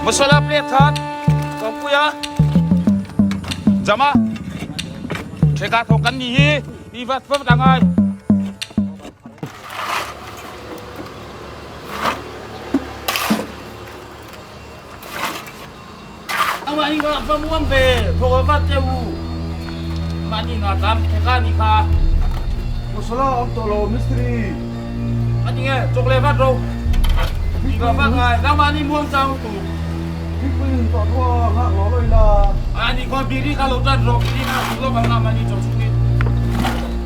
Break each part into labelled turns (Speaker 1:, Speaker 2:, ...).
Speaker 1: Masalah pelatihan, kamu ya, jama, cekak tokan ni, ibat apa tangai. Awak ni kalau apa muam be, pokok jauh, mani ngatam, cekak ni kah.
Speaker 2: Masalah tolong misteri.
Speaker 1: Mani ke, coklat tu. Tiga apa ngai, nama ni muam jauh tu.
Speaker 2: Pin tak tua hak loloi lah.
Speaker 1: Ani kau biri kalau dan rok ini nak lo bang nama ni jauh sikit.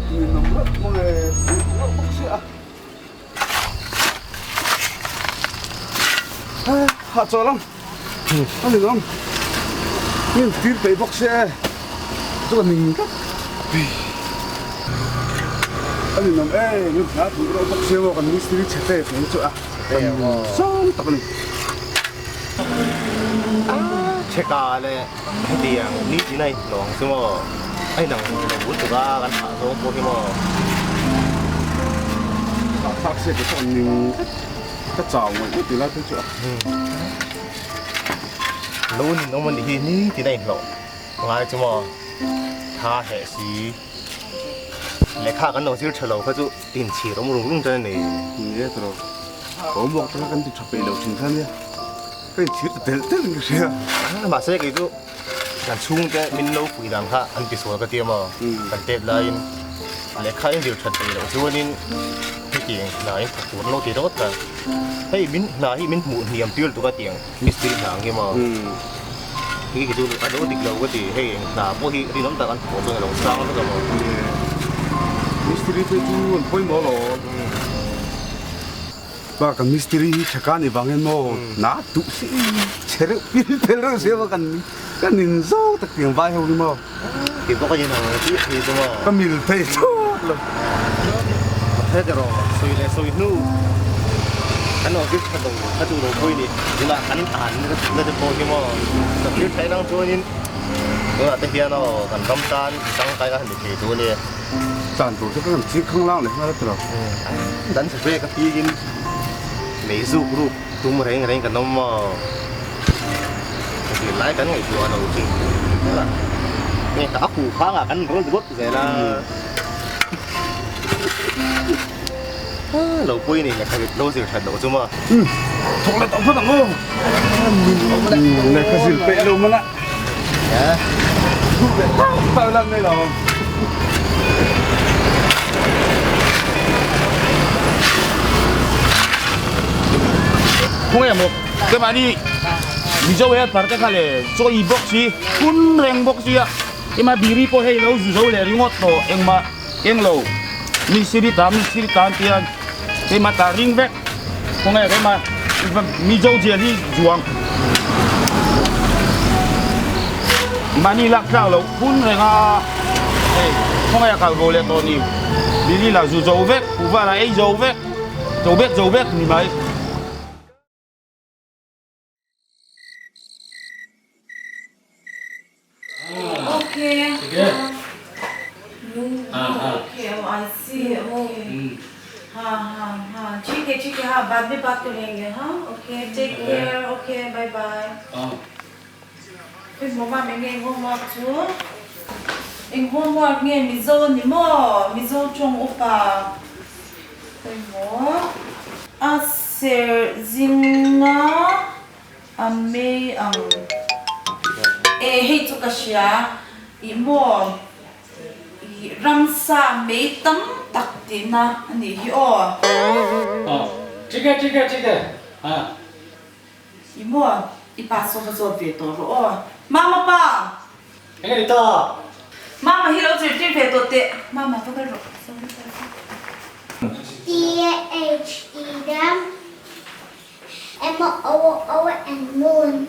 Speaker 2: Ini nombor boleh. Nombor box ya. Hak tolong. Ani dong. Ini tir pay box ya. Tu kan ni kan. Ani nom ni nak tu box ya kan misteri cete ni tu ah. Sang tak ni.
Speaker 3: 제가 내 디양 니 지나이 롱 스모 아이 낭 우트가 간 타서 보기 뭐
Speaker 2: Taxi cái con mình cái chảo mà cái từ lá tới chỗ.
Speaker 3: luôn nó mình đi ni 지나이 롱 ngay chứ mà tha hệ sĩ lấy khá cái nông siêu chờ lâu cái chỗ tiền chỉ nó rung rung trên này
Speaker 2: Nghe rồi. Có một cái căn thì chụp về đầu trình thân nhé. Cái chữ tên tên cái gì à?
Speaker 3: mà sẽ cái chỗ gần chung cái mình lâu quỳ làm khá ăn bị sủa cái tiệm mà gần tết lại lấy khá những điều chuẩn bị rồi chứ nên cái tiền này phục vụ lâu thì tốt cả hay mình này mình muốn niềm tiêu tụi cái tiền mystery hàng kia mà cái chỗ ăn đồ địch lâu cái gì hay là bố hi đi nắm ta ăn của tôi là lòng sao nó rồi
Speaker 2: Misteri tu tu poi mo lo. Ba kan misteri chaka ni bangen mo na tu si chere pil pel ro se ba kan nin zo tak tiang vai ho ni mo.
Speaker 3: thì có cái gì nào thì tôi mà
Speaker 2: Ka mil pe to lo.
Speaker 3: thế rồi xui nu anh nói cái hoạt động các chủ đầu vui đi nhưng mà anh nóจะโปรที่มั้งแต่ที่ใช้นั่งช่วยนี่ก็แต่เฮียnóกันน้ำตาลตั้งใจกันดีๆตัวนี้
Speaker 2: Chan tu se kan chi khang lao le ha tra.
Speaker 3: đánh sập cái phi cái mấy dụ rụp tung một cái cái nó mà thì lái cắn ngày chùa đầu thì là nghe cả cụ khá là cắn rốt vậy là đầu quay này là cái lâu gì thật đầu chứ mà
Speaker 2: Thong la tong pha tang o. Ne ka sil pe lo mana. Pa la me lo.
Speaker 1: Không em một cái mà đi dâu hết phải cái này cho y box gì phun reng box gì à em mà biri po hay lâu dâu lệ ringot to em mà em lâu mi siri tam tiền cái mà ta ring vét không em cái mà mi dâu gì đi juang mà ni lạc sao lâu phun reng à không em cả vô lệ to nhiều biri là dâu vét cụ va là ấy dâu vét như vậy.
Speaker 4: Okay.
Speaker 1: Okay.
Speaker 4: Okay, oh, I see. Okay. हाँ ठीक है हाँ बाद में बात करेंगे हाँ okay take care okay bye bye फिर मम्मा मैं nghe homework chú em homework nghe mizo ni mo mizo trong opa फिर mo aser zinga ame hey chú kasya imo ramsa mấy tấm đặc tiền na anh đi hiểu
Speaker 1: Chicken.
Speaker 4: imo ipa so so ve to ro mama pa
Speaker 3: Cái này to.
Speaker 4: mama hi lo chu ti ve to te mama to ka ro
Speaker 5: THE MOO and moon.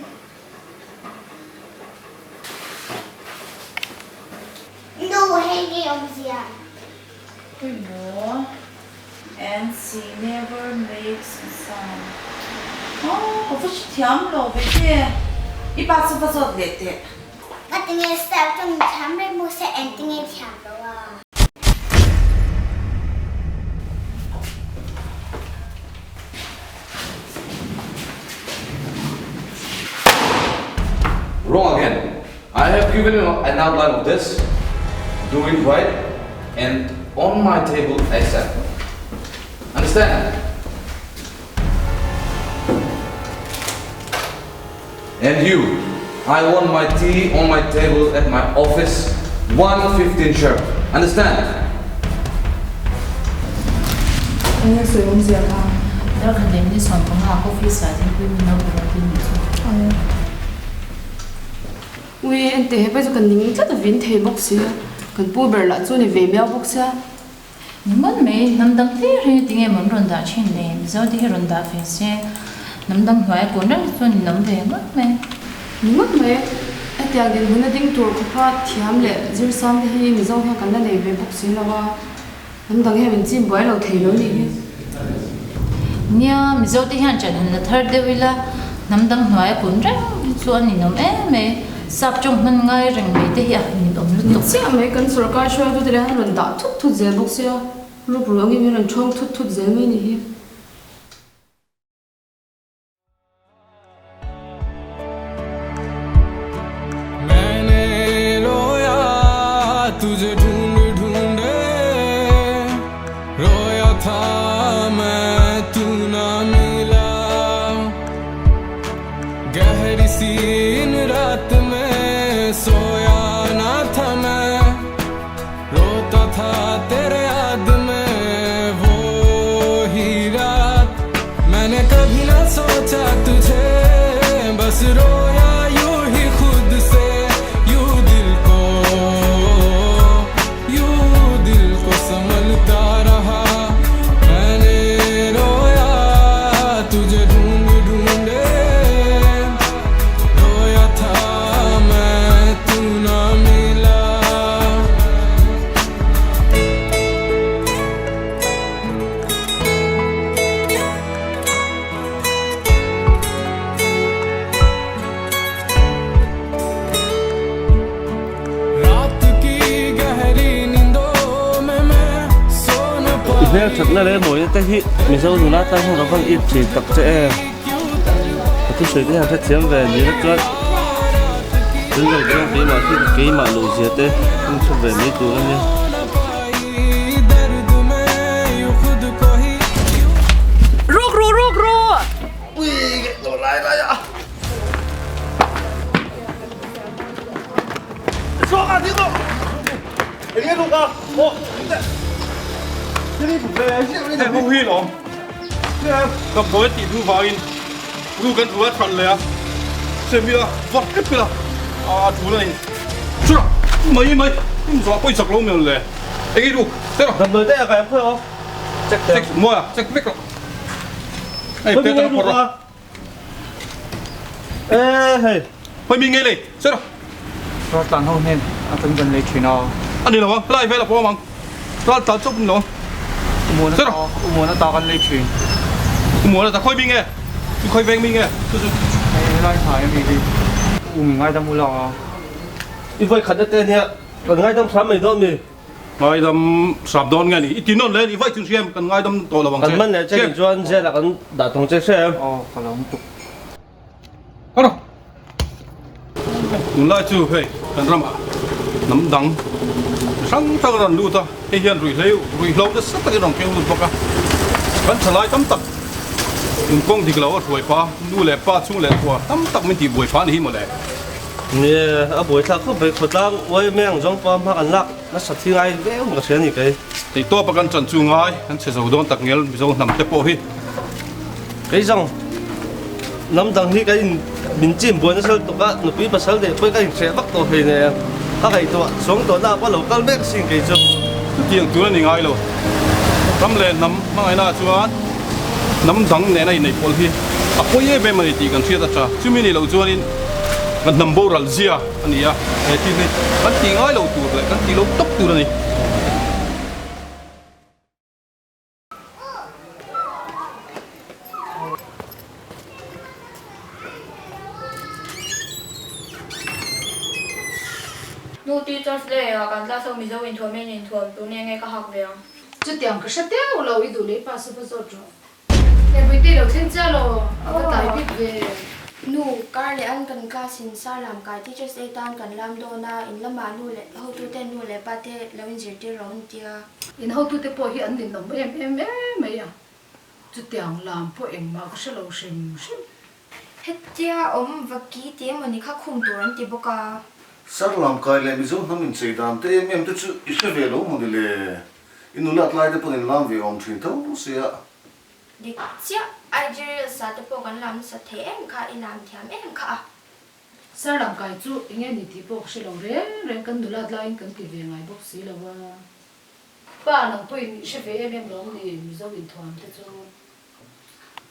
Speaker 5: No, hey, ông gì à?
Speaker 4: no and she never makes a sound oh có phải thiam lo vậy chứ ipa so ve te
Speaker 5: Mà tiếng nghe sao trong chám đây mua xe anh tiếng nghe chám đâu à?
Speaker 6: Wrong again. I have given you an outline of this. Do it right and on my table ASAP. Understand? And you, I want my tea on my table at my office 1:15 sharp. Understand?
Speaker 7: Anh sử dụng gì à?
Speaker 8: đó khẳng định đi soạn công học coffee sa thì quên mình đâu có tin gì
Speaker 7: Ui, anh thấy bây giờ cần những rất là viên thể bốc xí, cần bùi bờ lại cho này về mèo bốc xí.
Speaker 8: nhưng mà mấy năm đăng thì rồi tiếng em muốn run đã trên này giờ thì run đã phải xe năm đăng hoài cuốn rất cho nên năm về mất mấy
Speaker 7: Nhưng mà mấy, anh thấy cái hôm nay tiếng tuổi của phát thiam lệ, giờ sáng thì mình giao theo cái này về bốc xí là wa, năm đằng hay mình chỉ bói lâu thấy lâu đi.
Speaker 8: nha mình giờ thì hiện chân là third day là năm đăng hoài cuốn rất cho nên năm mấy sắp trong mình ngay rằng mấy thì hiện mình ông lúc tục
Speaker 7: Sẽ mấy cần sửa cái chuyện tôi thấy hắn lần đã thút dễ bốc xí, lúc rồi anh em lần trong thút dễ mấy nhỉ.
Speaker 9: मैंने रोया तुझे ढूंढ ढूंढे रोया था मैं तू ना मिला गहरी सी इन रात में सोया ना था मैं रोता था तेरे याद में वो ही रात मैंने कभी ना सोचा तुझे बस रोया यूं ही खुद से यूं दिल को संभलता रहा मैंने रोया तुझे ढूंढ ढूंढे रोया था मैं तू ना मिला रात की गहरी नींदों में मैं सो न पाया
Speaker 10: Nếu thật là lẽ mỗi cái khi mình sâu dùng lát tăng không nó vẫn ít chỉ tập sẽ cái suy cái hàng chất chiếm về như rất rất đứng đầu cái mà lùi diệt đấy không cho về mấy tuổi nữa
Speaker 9: दर्द में यूं खुद को ही
Speaker 7: Ruk.
Speaker 1: 쏘가 니고 이게 누가 cái không huy lắm gặp với tỷ thu vào in thu gần thu phầnเลยà xem bây giờ vật hết bây giờ à thu này chú nào mấy không rõ quay sọc lâu miệngเลยcái đủ thế nào
Speaker 10: làm đời thế là cái em không
Speaker 1: chắc mua à chắc biết rồi ai biết tao bỏ ra
Speaker 10: ê hey
Speaker 1: phải mình nghe này thế nào
Speaker 10: có tặng không hen anh từng dần lấy chuyện nào
Speaker 1: anh đi nào lại phải là bỏ mang lại tao chụp nó
Speaker 10: mua nó taoกันlấy chuyện
Speaker 1: mua là tao khơi mình nghe khơi ven mình nghe
Speaker 10: lại phải mình đi mình ngay trong mua lò như vậy khẩn tên nhé còn ngay trong sáng mình đâu mình
Speaker 1: ngay đâm sạp đòn nghe đi ít tin non lên đi vậy chúng xem cần ngay đâm to là bằng
Speaker 10: cần mình này chắc cho anh sẽ là cần đã thông chắc xem phải là không tục
Speaker 1: Ano? Lại chú hey, cần làm à? Nắm đắng, sáng thằng rằng lưu ta, hay hiện rủi lâu đã sắp cái đồng kêu luôn bọc à? Vẫn trở lại tấm tật, dùng công thì lâu rồi phá, lưu lệ phá chung lệ qua, tấm tật mình thì buổi phá đi một lệ.
Speaker 10: nè ở buổi sáng không phải phật lang ôi mấy trong pom hoặc ăn lắc nó sạch thi ngay véo một cái gì cái
Speaker 1: Thì tôi bắt gan chân chung ngay, anh sẽ giàu đón tật nghèo, ví dụ nằm tiếp bộ hi.
Speaker 10: cái rong nắm đằng hi cái mình chìm buồn sel tụ cả nụ pi pasal de poi cái sẽ bắt tổ hình này các cái tổ xuống tổ nào có local bác xin cái chỗ
Speaker 2: tiếng tu ni ngai lo tam le nam mai na chuan nam dang ne nei nei pol hi a poi e be mani ti kan thia ta cha chumi ni lo chuan in kan number ral zia ania e ti ni kan ti ngai lo tu le kan ti lo top tu ni
Speaker 4: nô ti cho sle à kan la so mi zo in thua men in thua tu ne nge ka hak ve
Speaker 7: chút tiếng cái sát tiếng lâu ít đủ lấy ba số số cho em bây giờ thiên cha lo có tài biết về
Speaker 5: Nu kar le an kan ka sin sa lam kai teachers day tan kan lam do na in lama nu le ho tu ten nu le pa te lawin zir te ron tia
Speaker 7: in hậu tu te po hi an din nom em mấy à chút tiếng làm po em mà cái lâu xem
Speaker 5: het tia vaki te mani kha khum tu ran ti boka
Speaker 3: Sar lam kai le mizo namin sei dam te em tu chu ishe ve lo mo le inulat lai de pun lam ve om thin tho sia
Speaker 5: dik chia ai je sa te po kan lam sa the em kha ilam thiam em kha
Speaker 7: sao làm cái chú anh em thì bốc xí lâu đấy rồi cần đủ lát lại cần cái về ngày bốc xí lâu à ba lần tôi sẽ về em lòng thì mình giao điện thoại thế cho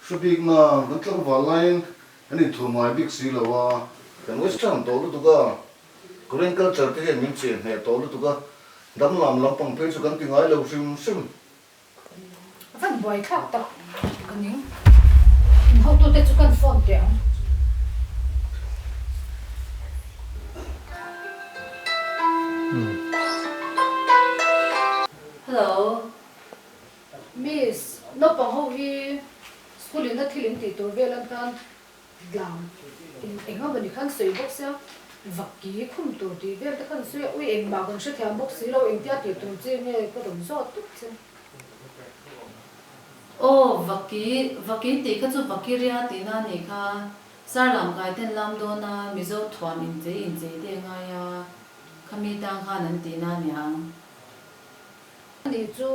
Speaker 3: Shubik na nutlang valain ani thumai big si lawa kan western to lu tuga Korean culture te min chen he to lu tuga dam lam lam pang pe chu kan tingai lo sim
Speaker 7: vẫn boy khác tập cái những hậu tôi chú cần phone tiếng
Speaker 8: Hello.
Speaker 7: Miss nó bằng hậu hi school nó thi linh thì tôi về làm kan làm anh họ bên khăn sấy bốc xeo vật ký không tôi thì về cái khăn sấy ui em mà còn sẽ theo bốc xí lâu em tiếc thì tôi chơi nghe có đồng gió tốt chứ
Speaker 8: Oh, vaki ti ka chu vaki ria ti na ni kha sar lam kai ten lam do na mi zo thwan in je de nga ya khami tang kha nan ti na nyang
Speaker 7: thì chú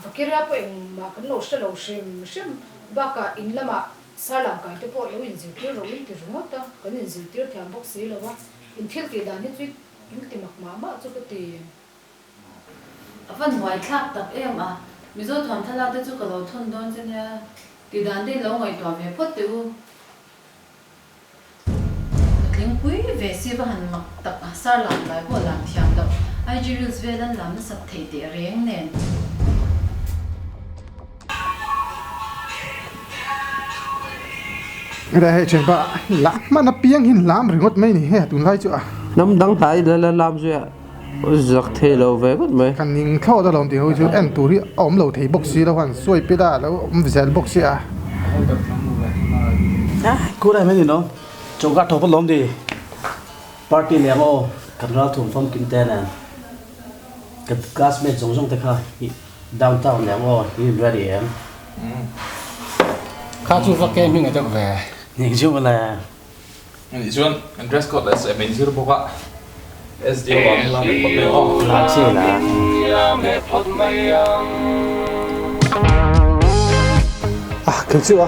Speaker 7: vaki ra po em mà cái lâu xem ba cả in lama sa làm cái po lâu in zir tir rồi thì rồi ta cái in zir tir theo bốc xí lâu in thiết cái đàn hết chuyện in cái mặc mà chú cái thì
Speaker 8: van hoài thak tak em à mi zo thwan thala te chu ka lo thon don chen ya ti dan de lo ngai to ve phot te u ling pui ve si ba han mak tak sar lam lai po lam thiam do ai ji rus ve lan lam sat thei te reng nen
Speaker 11: đây hệ chuyện ba làm mà nó piang hin làm rồi ngót mấy nè tụi lại chưa
Speaker 10: nắm đắng thái là làm gì ạ giặc thế lâu về mất mấy
Speaker 11: cái nín khâu đó làm thì hồi chú anh tụi ôm lâu thì bốc xí đâu hoàn xuôi biết đã đâu ôm về bốc xí à
Speaker 12: cú này mấy gì nó chỗ gắt thầu bắt lom đi party lẻ ô cầm ra thùng phong kinh tế nè cái classmate giống giống thế khai downtown lẻ ô he ready em
Speaker 13: khá chú phát kem nhưng người ta về
Speaker 12: nhìn chú là
Speaker 6: Ini Juan, dress code là mình chưa bộ ạ. SD làm một cái ô.
Speaker 12: làm gì là
Speaker 11: cái chú à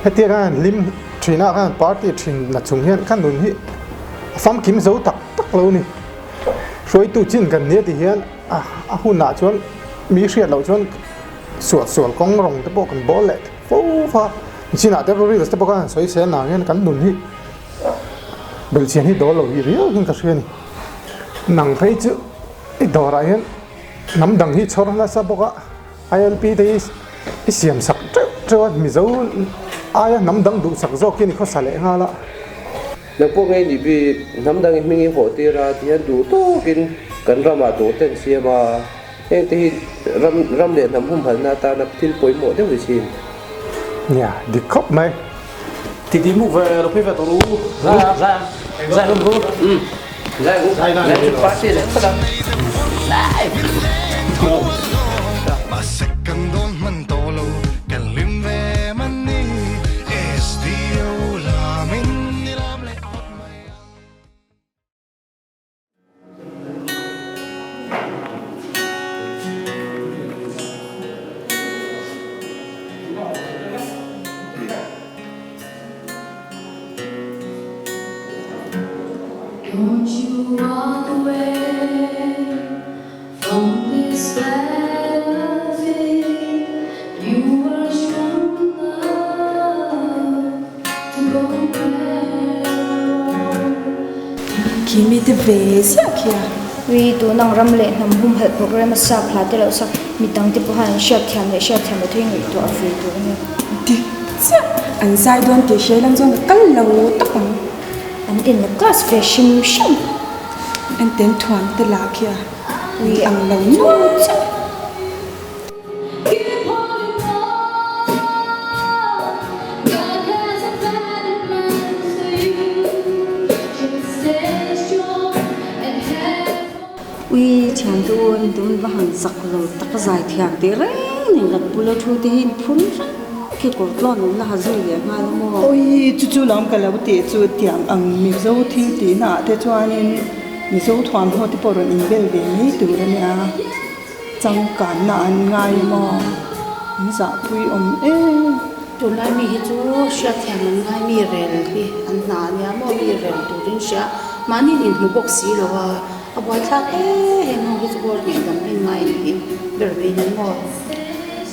Speaker 11: hết tiết cái lim chuyên á cái party chuyên là chung hiện cái nôn hi phong kim dấu tắc lâu nè rồi tụ chín gần nhé thì hiện hun nã chuan mỹ sẹt lâu chuan sửa con rồng cái bộ cần bó lệ phô pha chỉ nã cái rồi cái bộ cái soi xe nã cái nôn hi bel chen hi do lo hi riu hin ka hriani nang phei chu I dora hian nam dang hi chhor na sa boka ILP te I siam sak treo mi zo aya nam dang du sak zo kini kho sale nga la
Speaker 10: nang po ngai ni bi nam dang mingi ho ti ra ti han du to kin kan rama do ten sia ma e te ram le nam hum hal na ta na til poi mo de wi sin
Speaker 11: nya di khop mai
Speaker 12: thì mu về lo phê về tàu ra luôn bố
Speaker 10: ra cũng ra chụp party đấy sao lại
Speaker 8: Don't you walk away from this battlefield. You are strong enough to go
Speaker 14: Kimi the base kia.
Speaker 5: We do nang ramle nam hum help program sa phate lo sa mitang ti pohan share thiam le thing to afri to ne
Speaker 14: Di cha an sai don ti she lang jong kal lo takang
Speaker 5: an in the class fashion sham
Speaker 14: an ten thuan te la kia.
Speaker 5: We
Speaker 14: ang lo no cha
Speaker 15: Ui thian đun và hàng giặc rồi tắc dài thian tế rẽ nên gặp bùa thu thì hình phun cái cổ lon nó là gì vậy mà nó mua
Speaker 14: ôi chú làm cái là bút chú tiệm ăn mì dâu thiêu tí nạ thế cho nên mì dâu thoáng hoa thì bỏ rồi in bel về mi từ đó nè chẳng cả nạ ăn ngay mà dạ vui ê
Speaker 7: tụi lại mi chú sẽ thèm ăn ngay mi rèn thì ăn nà nha mà mi rèn tụi đến sẽ mà nín in một bọc xí rồi à bói khác em không biết gọi gì làm anh ngay thì để về nhận ngồi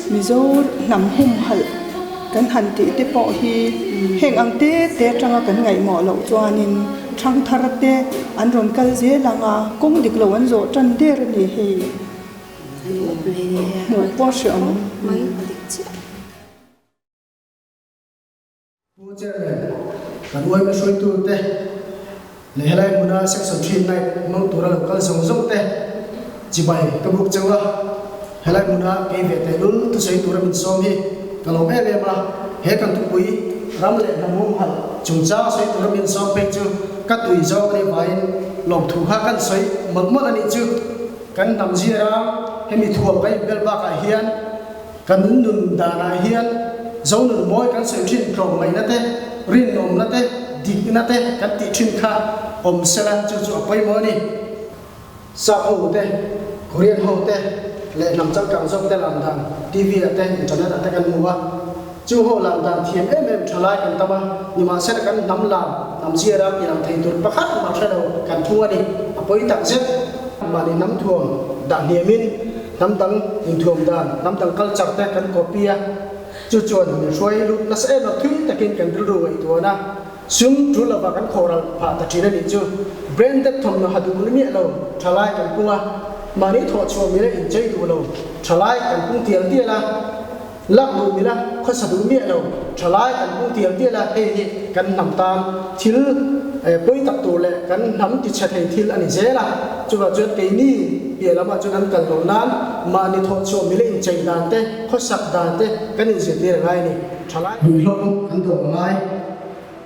Speaker 14: mì dâu nằm hung hận cái hành tí tế bỏ hi hẹn ăn tế trăng cái ngày mỏ lẩu cho nên trăng thar tế ăn rộn cái dễ là ngà cũng được lẩu ăn rộn trăng tế rồi thì hi một bao sữa
Speaker 15: mấy
Speaker 16: bố cha cái đuôi mà xuôi tu tế lấy lại một na section 3 này mong tu ra được cái sông sông tế chỉ bài cái bục châu á lấy lại một na cái việc này luôn tu xây tu ra mình xóm hi cái lồng em mà hết cần tu quý ram lệ làm mông hẳn chúng ta xây tu ra mình xóm bên chứ các tuổi do cái bài lồng thủ ha căn xây mất mất anh chứ căn nằm gì ra hay mình thua cái bel bạc ai hiền căn nương đà ai hiền dấu nương môi căn xây trên cầu mày nát thế rin nôm nát thế đi nát thế căn tị trên kha sela chu apai mo ni sa ho te korean ho te le nam chang kang song te lam dan tv te internet te kan muwa chu ho lam dan thiam em thalai kan tama ni ma se kan nam lam nam chia ra ki lam thei tur pakhat ma thra do kan thua ni apoi tak zet ma ni nam thuam dan niemin nam tang in thuam dan nam tang culture te kan kopia chu chuan ni roi lu na se no thu takin kan ru ru to na sum tu la ba kan khoral pha ta thina ni chu branded thom no hadu ni lo thalai kan kunga mani tho chu mi le in chei du lo thalai kan kung tial ti la lak du mi la kho sa du mi lo thalai kan kung tial ti la he hi kan nam tam thil poi tak tu le kan nam ti cha thei thil ani je la chu ga chu te ni bia lama chu nan kan lo nan mani tho chu mi le in chei dan te kho sak dan te kan in je ti ngai ni thalai du lo kan do ngai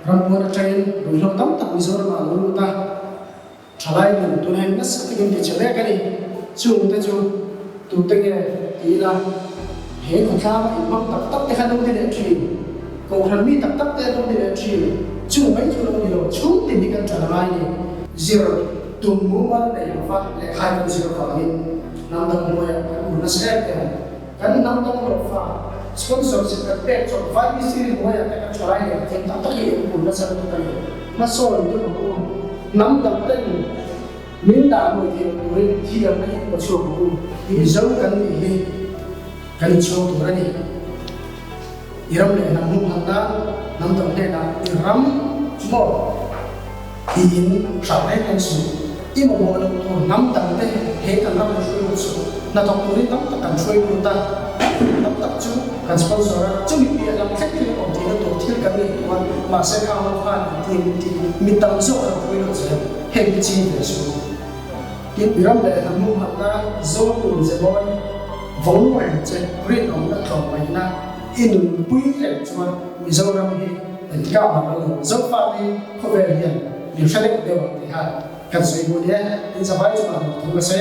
Speaker 16: Rampura train, rulo tam tak misor ma lulu ta. Chalai mun tunai nas ketingin di cele kali. Chung ta chung tu tenge ila. He kon sama imam tak tak te khanong di entry. Ko khan mi tak tak te khanong di entry. Chung mai chung lo di lo chung tin di kan chalai ni. Zero tum mu man le fa le khai kan zero ka ni. Nam dang mo ya kan nas ek kan nam dang lo fa. Sponsorship ka pek so 5 series mo ya ka try ya tin ta ta ye ku na sa tu ta ma so ni tu ko nam dam ten min da mo ye ri thi ya mai ko so ko ni zo kan ni he kan so tu ra ni iram le nam mu handa nam dam le na iram mo in sa le kan su i mo mo to nam dam te he kan ram so so na to tu ri tam ta kan so ku ta tam tak chu kan sponsor chu mi pia lam khat ki om ti na to thil kan ni wan ma se ka ho khan ti mi tam zo ra ko lo che he bi chi de su ki biram le na mu ha na zo ku ze boy vong wen che rin om na thom mai na in pui le chwa mi zo ram hi en ka ma lo zo fa ni ko ve hian ni shale de wa ti ha kan sui bu de in sa bai chu ma tu ka se